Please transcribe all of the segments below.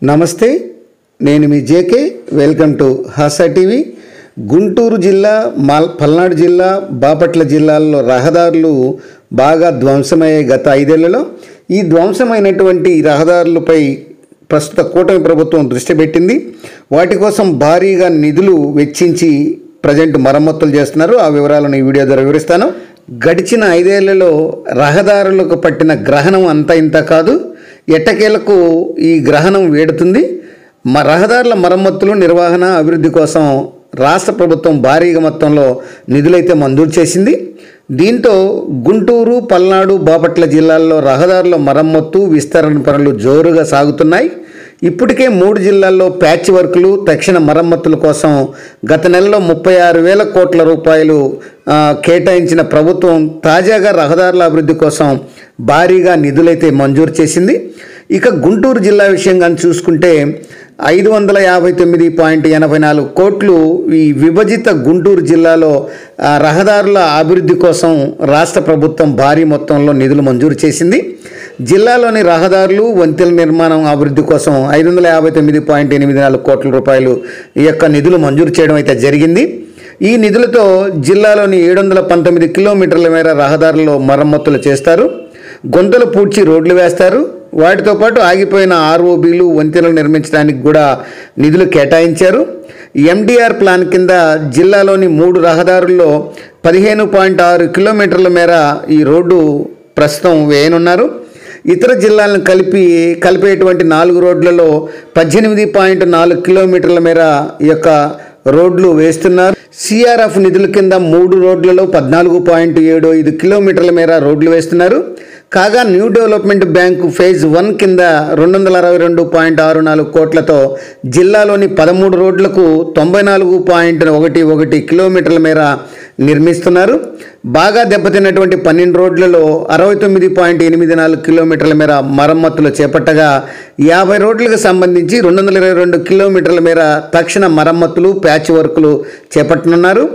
నమస్తే, నేను మీ JK. Welcome to Hasa TV. Guntur జిల్లా, పల్నాడు జిల్లా, బాపట్ల జిల్లాల్లో రహదారులు బాగా ధ్వంసమయ్యాయి గత 5 ఏళ్లలో. ఈ ధ్వంసమైనటువంటి రహదారులపై ప్రస్తుత కూటమి ప్రభుత్వం దృష్టి పెట్టింది. వాటి కోసం భారీగా నిధులు వెచ్చించి ప్రజెంట్ మరమ్మతులు చేస్తున్నారు. ఆ వివరాలను ఈ వీడియో ద్వారా వివరిస్తాను. గడిచిన 5 ఏళ్లలో రహదారులకు పట్టిన గ్రహణం అంతా ఇంత కాదు, ఎట్టకేలకు ఈ గ్రహణం వేడుతుంది. రహదారుల మరమ్మతులు, నిర్వహణ, అభివృద్ధి కోసం రాష్ట్ర ప్రభుత్వం భారీగా మొత్తంలో నిధులైతే మంజూరు చేసింది. దీంతో గుంటూరు, పల్నాడు, బాపట్ల జిల్లాల్లో రహదారుల మరమ్మత్తు, విస్తరణ పనులు జోరుగా సాగుతున్నాయి. ఇప్పటికే 3 జిల్లాల్లో ప్యాచ్ వర్కులు, తక్షణ మరమ్మతుల కోసం గత నెలలో 36,000 కోట్ల రూపాయలు కేటాయించిన ప్రభుత్వం తాజాగా రహదారుల అభివృద్ధి కోసం భారీగా నిధులైతే మంజూరు చేసింది. ఇక గుంటూరు జిల్లా విషయం కానీ చూసుకుంటే 559.84 కోట్లు ఈ విభజిత గుంటూరు జిల్లాలో రహదారుల అభివృద్ధి కోసం రాష్ట్ర ప్రభుత్వం భారీ మొత్తంలో నిధులు మంజూరు చేసింది. జిల్లాలోని రహదారులు, వంతెనల నిర్మాణం అభివృద్ధి కోసం 559.84 కోట్ల రూపాయలు ఈ యొక్క నిధులు మంజూరు చేయడం అయితే జరిగింది. ఈ నిధులతో జిల్లాలోని 719 కిలోమీటర్ల మేర రహదారుల్లో మరమ్మతులు చేస్తారు. గొంతులు పూడ్చి రోడ్లు వేస్తారు. వాటితో పాటు ఆగిపోయిన ఆర్ఓబీలు, వంతెనలు నిర్మించడానికి కూడా నిధులు కేటాయించారు. ఎండిఆర్ ప్లాన్ కింద జిల్లాలోని 3 రహదారుల్లో 15.6 కిలోమీటర్ల మేర ఈ రోడ్డు ప్రస్తుతం వేయనున్నారు. ఇతర జిల్లాలను కలిపేటువంటి 4 రోడ్లలో 18.4 కిలోమీటర్ల మేర ఈ యొక్క రోడ్లు వేస్తున్నారు. సిఆర్ఎఫ్ నిధుల కింద 3 రోడ్లలో 14.75 కిలోమీటర్ల మేర రోడ్లు వేస్తున్నారు. కాగా న్యూ డెవలప్మెంట్ బ్యాంకు ఫేజ్ 1 కింద 262.64 కోట్లతో జిల్లాలోని 13 రోడ్లకు 94.11 కిలోమీటర్ల మేర నిర్మిస్తున్నారు. బాగా దెబ్బతిన్నటువంటి 12 రోడ్లలో 69.84 కిలోమీటర్ల మేర మరమ్మతులు చేపట్టగా 50 రోడ్లకు సంబంధించి 222 కిలోమీటర్ల మేర తక్షణ మరమ్మతులు, ప్యాచ్ వర్కులు చేపట్టనున్నారు.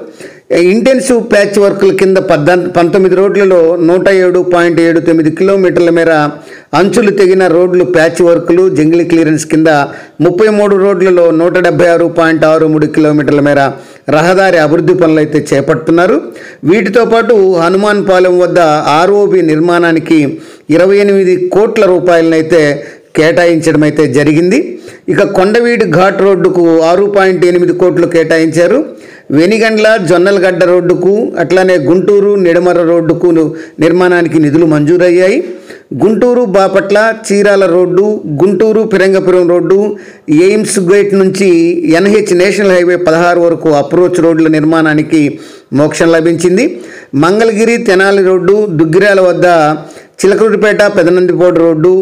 ఇంటెన్సివ్ ప్యాచ్ వర్కుల కింద 19 రోడ్లలో 107.79 కిలోమీటర్ల మేర అంచులు తెగిన రోడ్లు ప్యాచ్ వర్కులు, జంగిల్ క్లియరెన్స్ కింద 33 రోడ్లలో 176.63 కిలోమీటర్ల మేర రహదారి అభివృద్ధి పనులు అయితే చేపడుతున్నారు. వీటితో పాటు హనుమాన్ పాలెం వద్ద ఆర్ఓబి నిర్మాణానికి 28 కోట్ల రూపాయలనైతే కేటాయించడం అయితే జరిగింది. ఇక కొండవీడు ఘాట్ రోడ్డుకు 6.8 కోట్లు కేటాయించారు. వెనిగండ్ల, జొన్నలగడ్డ రోడ్డుకు, అట్లానే గుంటూరు, నిడమర రోడ్డుకు నిర్మాణానికి నిధులు మంజూరయ్యాయి. Guntur, Bapatla, Chirala road, Guntur, Phirangipuram road, AIIMS gate నుంచి ఎన్హెచ్ నేషనల్ హైవే 16 వరకు అప్రోచ్ రోడ్ల నిర్మాణానికి మోక్షం లభించింది. మంగళగిరి, తెనాలి రోడ్డు, దుగ్గిరాల వద్ద చిలకలూరిపేట, పెదనందిపోటు రోడ్డు,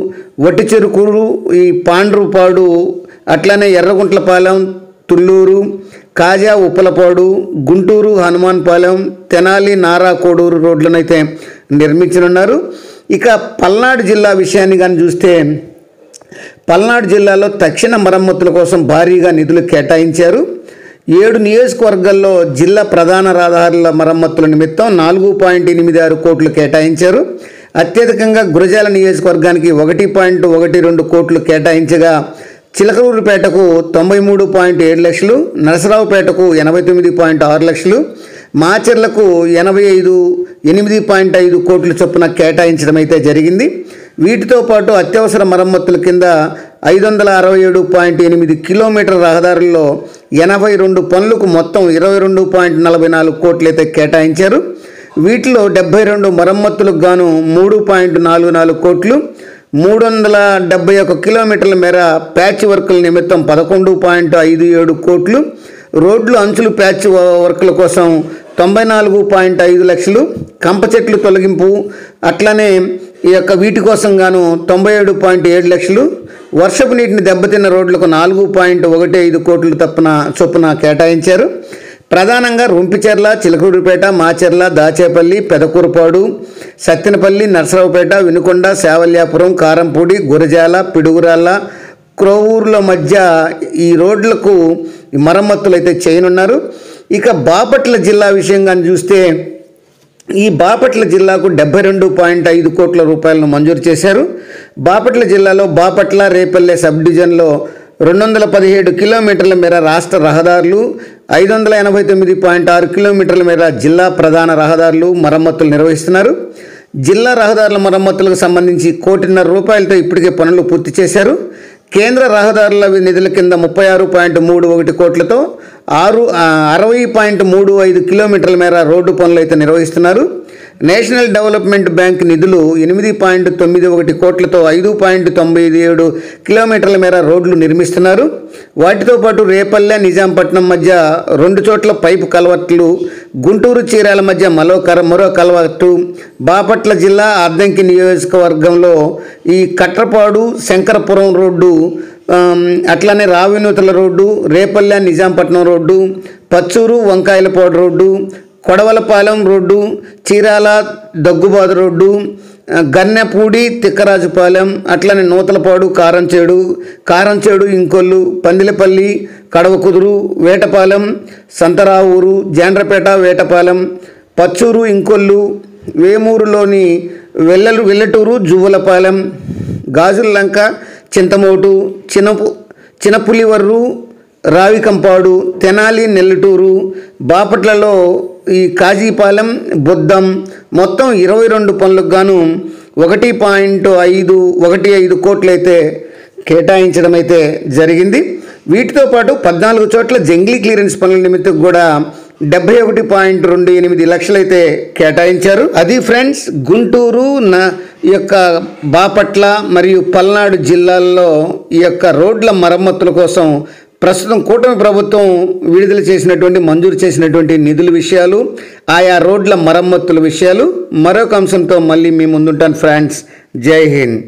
వట్టిచెరుకూరు, ఈ పాండ్రుపాడు, అట్లానే ఎర్రగుంట్లపాలెం, తుళ్ళూరు, కాజా, ఉప్పలపాడు, గుంటూరు, హనుమాన్ పాలెం, తెనాలి, నారా కోడూరు రోడ్లనైతే నిర్మించనున్నారు. ఇక పల్నాడు జిల్లా విషయాన్ని కానీ చూస్తే పల్నాడు జిల్లాలో తక్షణ మరమ్మతుల కోసం భారీగా నిధులు కేటాయించారు. 7 నియోజకవర్గాల్లో జిల్లా ప్రధాన రహదారుల మరమ్మతుల నిమిత్తం 4.86 కోట్లు కేటాయించారు. అత్యధికంగా గురజాల నియోజకవర్గానికి 1.12 కోట్లు కేటాయించగా చిలకలూరుపేటకు 93.7 లక్షలు, నరసరావుపేటకు 89.6 లక్షలు, మాచర్లకు 8.5 కోట్ల చొప్పున కేటాయించడం అయితే జరిగింది. వీటితో పాటు అత్యవసర మరమ్మతుల కింద 567.8 కిలోమీటర్ల రహదారుల్లో 82 పనులకు మొత్తం 22.44 కోట్లు అయితే కేటాయించారు. వీటిలో 72 మరమ్మతులకు గాను 3.44 కోట్లు, 371 కిలోమీటర్ల మేర ప్యాచ్ వర్కుల నిమిత్తం 11.57 కోట్లు, రోడ్లు అంచులు ప్యాచ్ వర్కుల కోసం 94.5 లక్షలు, కంప చెట్లు తొలగింపు, అట్లనే ఈ యొక్క వీటి కోసం గాను 97.7 లక్షలు, వర్షపు నీటిని దెబ్బతిన్న రోడ్లకు 4.15 కోట్లు చొప్పున కేటాయించారు. ప్రధానంగా రొంపిచెర్ల, చిలకలూరిపేట, మాచెర్ల, దాచేపల్లి, పెదకూరుపాడు, సత్తెనపల్లి, నరసరావుపేట, వినుకొండ, శావల్యాపురం, కారంపూడి, గురజాల, పిడుగురాళ్ళ, క్రోవూరుల మధ్య ఈ రోడ్లకు మరమ్మతులు అయితే చేయనున్నారు. ఇక బాపట్ల జిల్లా విషయంగా చూస్తే ఈ బాపట్ల జిల్లాకు 72.5 కోట్ల రూపాయలను మంజూరు చేశారు. బాపట్ల జిల్లాలో బాపట్ల రేపల్లె సబ్ డివిజన్లో 217 కిలోమీటర్ల మేర రాష్ట్ర రహదారులు, 589.6 కిలోమీటర్ల మేర జిల్లా ప్రధాన రహదారులు మరమ్మతులు నిర్వహిస్తున్నారు. జిల్లా రహదారుల మరమ్మతులకు సంబంధించి 1.5 కోటి రూపాయలతో ఇప్పటికే పనులు పూర్తి చేశారు. కేంద్ర రహదారుల నిధుల కింద 36.31 కోట్లతో 60.35 కిలోమీటర్ల మేర రోడ్డు పనులు అయితే నిర్వహిస్తున్నారు. నేషనల్ డెవలప్మెంట్ బ్యాంక్ నిధులు 8.91 కోట్లతో 5.97 కిలోమీటర్ల మేర రోడ్లు నిర్మిస్తున్నారు. వాటితో పాటు రేపల్లె నిజాంపట్నం మధ్య 2 చోట్ల పైపు కలవట్లు, గుంటూరు చీరాల మధ్య మరో కలవట్టు, బాపట్ల జిల్లా అద్దంకి నియోజకవర్గంలో ఈ కట్రపాడు శంకరపురం రోడ్డు, అట్లానే Ravinuthala road, Repalle Nizampatnam road, Pachuru Vankayalapadu road, Kodavalapalem road, Chirala Daggubadu road, Gannepudi Tikkarajupalem, అట్లనే నూతలపాడు కారంచేడు ఇంకొల్లు, పందిలపల్లి, కడవకుదురు, వేటపాలెం, సంతరావూరు, జాండ్రపేట, వేటపాలెం, పచ్చూరు ఇంకొల్లు, వేమూరులోని వెల్లటూరు, జువ్వలపాలెం, గాజుల్లంక, చింతమోటు, చినపులివర్రు, రావికంపాడు, తెనాలి, నెల్లటూరు, బాపట్లలో ఈ కాజీపాలెం, బుద్దం మొత్తం 22 పనులకు గాను 1.15 కోట్లయితే కేటాయించడం అయితే జరిగింది. వీటితో పాటు 14 చోట్ల జంగ్లీ క్లియరెన్స్ పనుల నిమిత్తం కూడా 71.28 లక్షలైతే కేటాయించారు. అది ఫ్రెండ్స్, గుంటూరు ఈ యొక్క బాపట్ల మరియు పల్నాడు జిల్లాల్లో ఈ యొక్క రోడ్ల మరమ్మతుల కోసం ప్రస్తుతం కూటమి ప్రభుత్వం మంజూరు చేసినటువంటి నిధుల విషయాలు, ఆయా రోడ్ల మరమ్మతుల విషయాలు, మరొక అంశంతో మళ్ళీ మీ ముందుంటాను ఫ్రెండ్స్. జై హింద్.